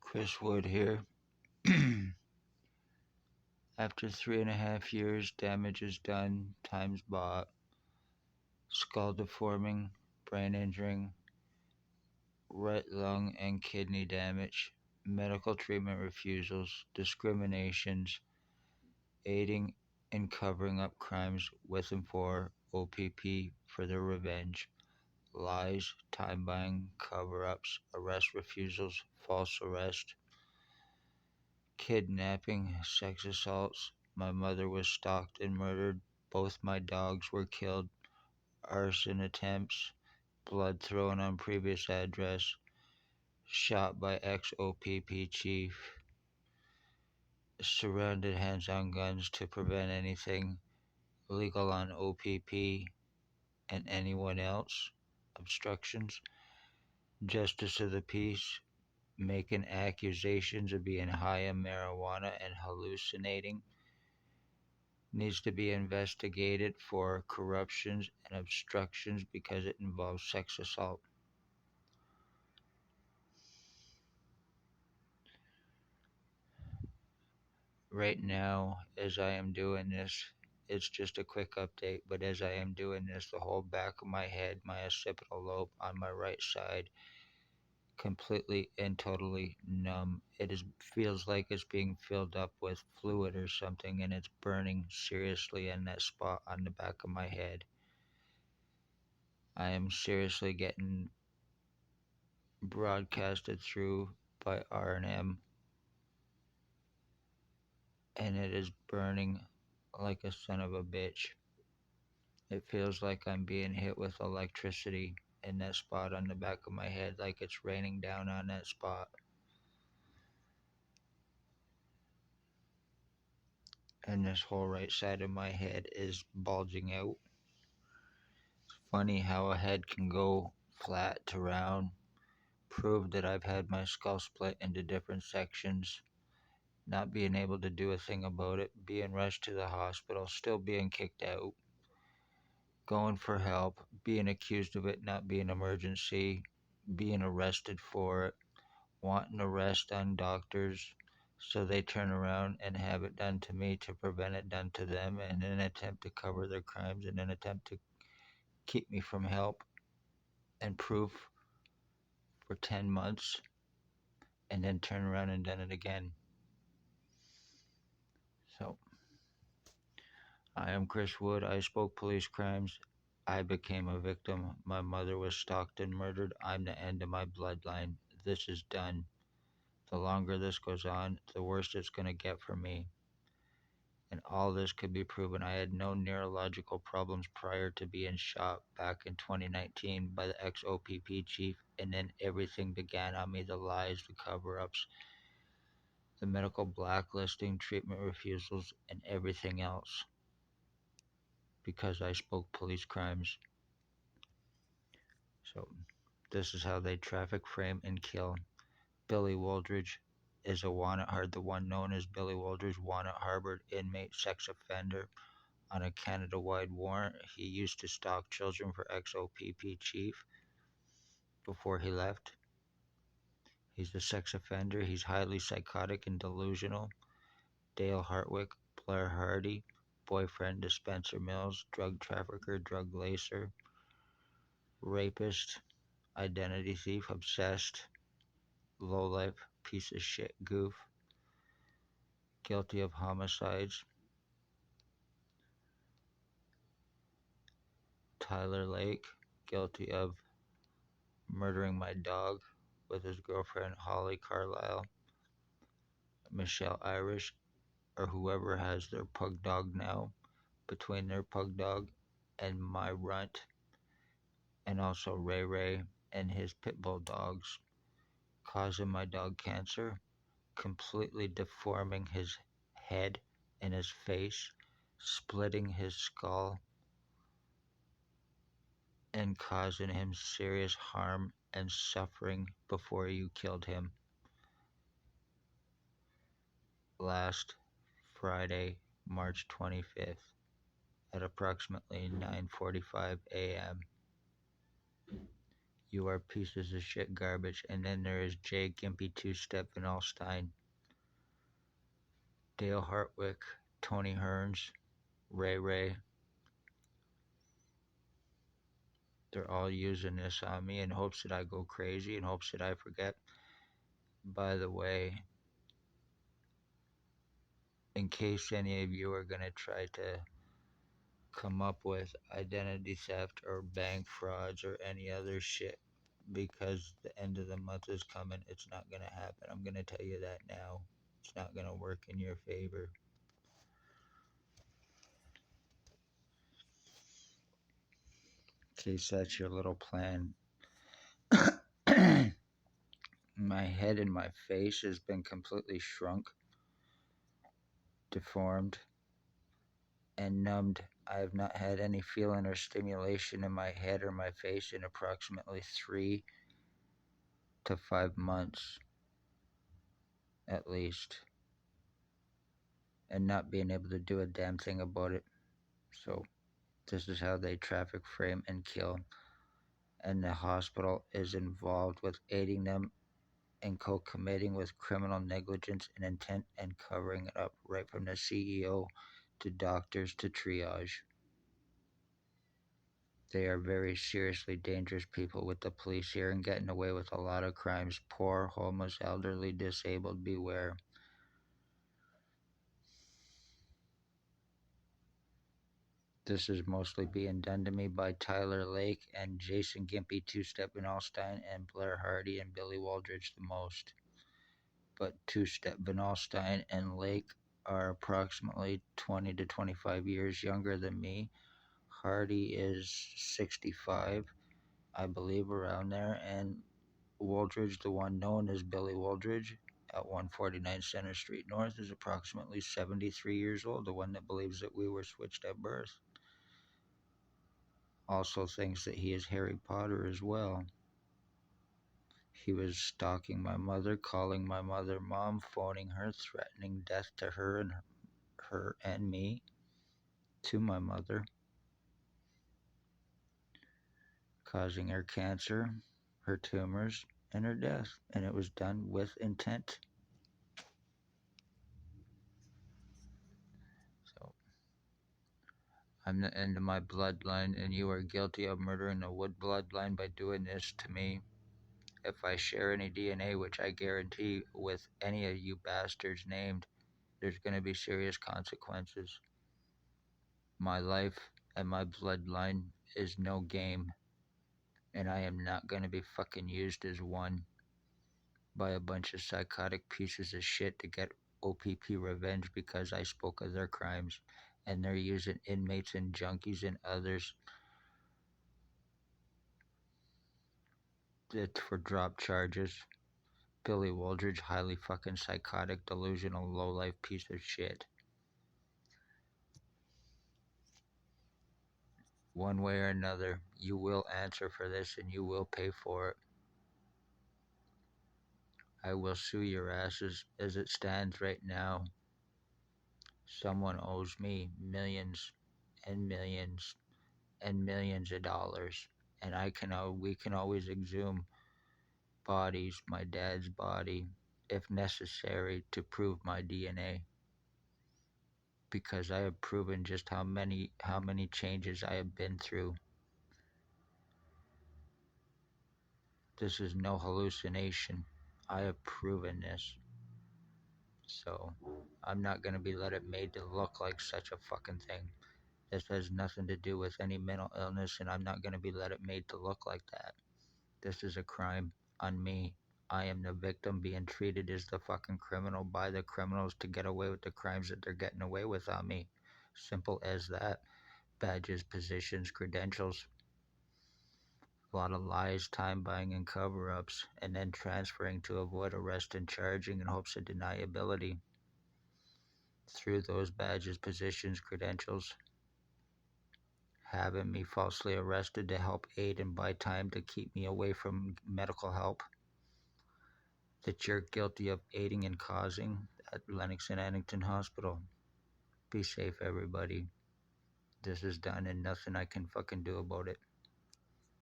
Chris Wood here. After 3.5 years, damage is done, time's bought, skull deforming, brain injury, right lung and kidney damage, medical treatment refusals, discriminations, aiding in covering up crimes with and for OPP for their revenge, lies, time buying, cover ups, arrest refusals, false arrest, kidnapping, sex assaults. My mother was stalked and murdered. Both my dogs were killed. Arson attempts. Blood thrown on previous address. Shot by ex-OPP chief. Surrounded hands on guns to prevent anything legal on OPP and anyone else. Obstructions. Justice of the peace. Making accusations of being high on marijuana and hallucinating. Needs to be investigated for corruptions and obstructions because it involves sex assault. Right now, as I am doing this, it's just a quick update, but as I am doing this, the whole back of my head, my occipital lobe on my right side, completely and totally numb. Feels like it's being filled up with fluid or something, and it's burning seriously in that spot on the back of my head. I am seriously getting broadcasted through by RNM, and it is burning like a son of a bitch. It feels like I'm being hit with electricity in that spot on the back of my head, like it's raining down on that spot. And this whole right side of my head is bulging out. It's funny how a head can go flat to round. Prove that I've had my skull split into different sections, not being able to do a thing about it, being rushed to the hospital, still being kicked out, going for help, being accused of it not being emergency, being arrested for it, wanting arrest on doctors, so they turn around and have it done to me to prevent it done to them in an attempt to cover their crimes, in an attempt to keep me from help and proof for 10 months, and then turn around and done it again. So I am Chris Wood. I spoke police crimes. I became a victim. My mother was stalked and murdered. I'm the end of my bloodline. This is done. The longer this goes on, the worse it's going to get for me. And all this could be proven. I had no neurological problems prior to being shot back in 2019 by the ex-OPP chief, and then everything began on me, the lies, the cover-ups, the medical blacklisting, treatment refusals, and everything else, because I spoke police crimes. So this is how they traffic, frame, and kill. Billy Wooldridge is the one known as Billy Wooldridge, Walnut Harbor inmate, sex offender on a Canada-wide warrant. He used to stalk children for ex-OPP chief before he left. He's a sex offender. He's highly psychotic and delusional. Dale Hartwick, Blair Hardy, boyfriend to Spencer Mills, drug trafficker, drug lacer, rapist, identity thief, obsessed, lowlife, piece of shit goof, guilty of homicides. Tyler Lake, guilty of murdering my dog with his girlfriend Holly Carlisle. Michelle Irish, or whoever has their pug dog now, between their pug dog and my runt, and also Ray Ray and his pit bull dogs, causing my dog cancer, completely deforming his head and his face, splitting his skull, and causing him serious harm and suffering before you killed him last Friday, March 25th at approximately 9:45 a.m. You are pieces of shit garbage. And then there is Jay Gimpy Two Step and Allstein, Dale Hartwick, Tony Hearns, Ray Ray. They're all using this on me in hopes that I go crazy, in hopes that I forget. By the way, in case any of you are going to try to come up with identity theft or bank frauds or any other shit because the end of the month is coming, it's not going to happen. I'm going to tell you that now. It's not going to work in your favor. In case that's your little plan. My head and my face has been completely shrunk, deformed, and numbed. I have not had any feeling or stimulation in my head or my face in approximately 3 to 5 months at least, and not being able to do a damn thing about it. So, this is how they traffic, frame, and kill. And the hospital is involved with aiding them and co committing with criminal negligence and intent and covering it up, right from the CEO to doctors to triage. They are very seriously dangerous people with the police here and getting away with a lot of crimes. Poor, homeless, elderly, disabled, beware. This is mostly being done to me by Tyler Lake and Jason Gimpy, Two Step and Allstein, and Blair Hardy and Billy Waldridge the most. But Two Step Van Alstyne and Lake are approximately 20 to 25 years younger than me. Hardy is 65, I believe, around there, and Waldridge, the one known as Billy Waldridge, at 149 Center Street North, is approximately 73 years old, the one that believes that we were switched at birth. Also thinks that he is Harry Potter as well. He was stalking my mother, calling my mother mom, phoning her, threatening death to her and me, to my mother, causing her cancer, her tumors, and her death. And it was done with intent. So, I'm the end of my bloodline, and you are guilty of murdering the Wood bloodline by doing this to me. If I share any DNA, which I guarantee with any of you bastards named, there's going to be serious consequences. My life and my bloodline is no game, and I am not going to be fucking used as one by a bunch of psychotic pieces of shit to get OPP revenge because I spoke of their crimes, and they're using inmates and junkies and others for drop charges. Billy Waldridge, highly fucking psychotic, delusional, low-life piece of shit. One way or another, you will answer for this and you will pay for it. I will sue your asses as it stands right now. Someone owes me millions and millions and millions of dollars, and we can always exhume bodies, my dad's body, if necessary, to prove my DNA, because I have proven just how many changes I have been through. This is no hallucination. I have proven this. So I'm not going to be let it made to look like such a fucking thing. This has nothing to do with any mental illness, and I'm not going to be let it made to look like that. This is a crime on me. I am the victim being treated as the fucking criminal by the criminals to get away with the crimes that they're getting away with on me. Simple as that. Badges, positions, credentials, a lot of lies, time buying, and cover ups, and then transferring to avoid arrest and charging in hopes of deniability through those badges, positions, credentials, having me falsely arrested to help aid and buy time to keep me away from medical help that you're guilty of aiding and causing at Lennox and Addington Hospital. Be safe, everybody. This is done and nothing I can fucking do about it.